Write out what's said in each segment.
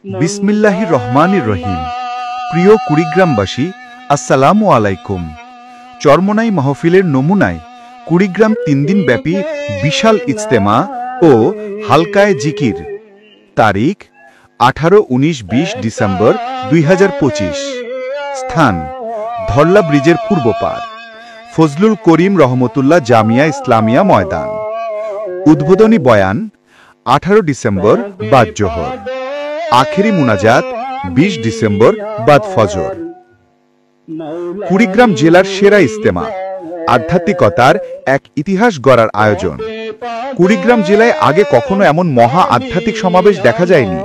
বিসমিল্লাহির রহমানির রহিম। প্রিয় কুড়িগ্রামবাসী, আসসালামু আলাইকুম। চরমোনাই মাহফিলের নমুনায় কুড়িগ্রাম 3 দিন ব্যাপী বিশাল ইজতেমা ও হালকায়ে জিকির। তারিখ 18, 19, 20 ডিসেম্বর 2025। স্থান ধরলা ব্রিজের পূর্ব পার, ফজলুল করিম রহমতুল্লাহ জামিয়া ইসলামিয়া ময়দান। উদ্বোধনী বয়ান 18 ডিসেম্বর বাদ জোহর। আখেরি মুনাজাত 20 ডিসেম্বর বাদ ফজর। কুড়িগ্রাম জেলার সেরা ইজতেমা, আধ্যাত্মিকতার এক ইতিহাস গড়ার আয়োজন। কুড়িগ্রাম জেলায় আগে কখনো এমন মহা আধ্যাত্মিক সমাবেশ দেখা যায়নি।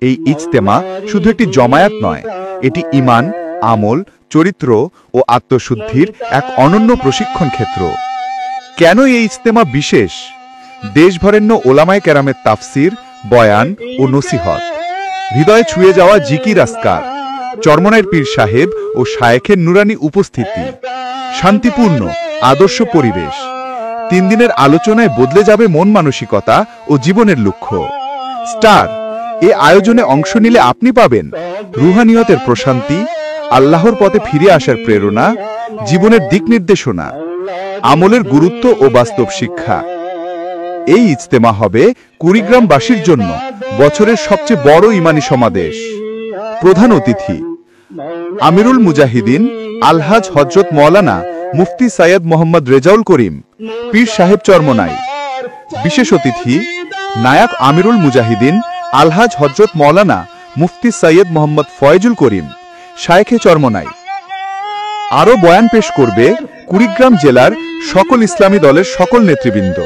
এই ইজতেমা শুধু একটি জমায়েত নয়, এটি ঈমান, আমল, চরিত্র ও আত্মশুদ্ধির এক অনন্য প্রশিক্ষণ ক্ষেত্র। কেন এই ইজতেমা বিশেষ? দেশভরেণ্য ওলামায়ে কেরামের তাফসির, বয়ান ও নসিহত, হৃদয়ে ছুঁয়ে যাওয়া জিকির আসকার, চরমোনাইর পীর সাহেব ও শায়েখের নুরানি উপস্থিতি, শান্তিপূর্ণ আদর্শ পরিবেশ। 3 দিনের আলোচনায় বদলে যাবে মন মানসিকতা ও জীবনের লক্ষ্য। স্টার এ আয়োজনে অংশ নিলে আপনি পাবেন রুহানিয়তের প্রশান্তি, আল্লাহর পথে ফিরে আসার প্রেরণা, জীবনের দিক নির্দেশনা, আমলের গুরুত্ব ও বাস্তব শিক্ষা। এই ইজতেমা হবে কুড়িগ্রামবাসীর জন্য বছরের সবচেয়ে বড় ঈমানী সমাবেশ। প্রধান অতিথি আমিরুল মুজাহিদিন আলহাজ হযরত মাওলানা মুফতি সৈয়দ মোহাম্মদ রেজাউল করিম, পীর সাহেব চরমোনাই। বিশেষ অতিথি নায়ক আমিরুল মুজাহিদিন আলহাজ হযরত মাওলানা মুফতি সৈয়দ মোহাম্মদ ফয়জুল করিম, শায়েখে চরমোনাই। আরও বয়ান পেশ করবে কুড়িগ্রাম জেলার সকল ইসলামী দলের সকল নেতৃবৃন্দ।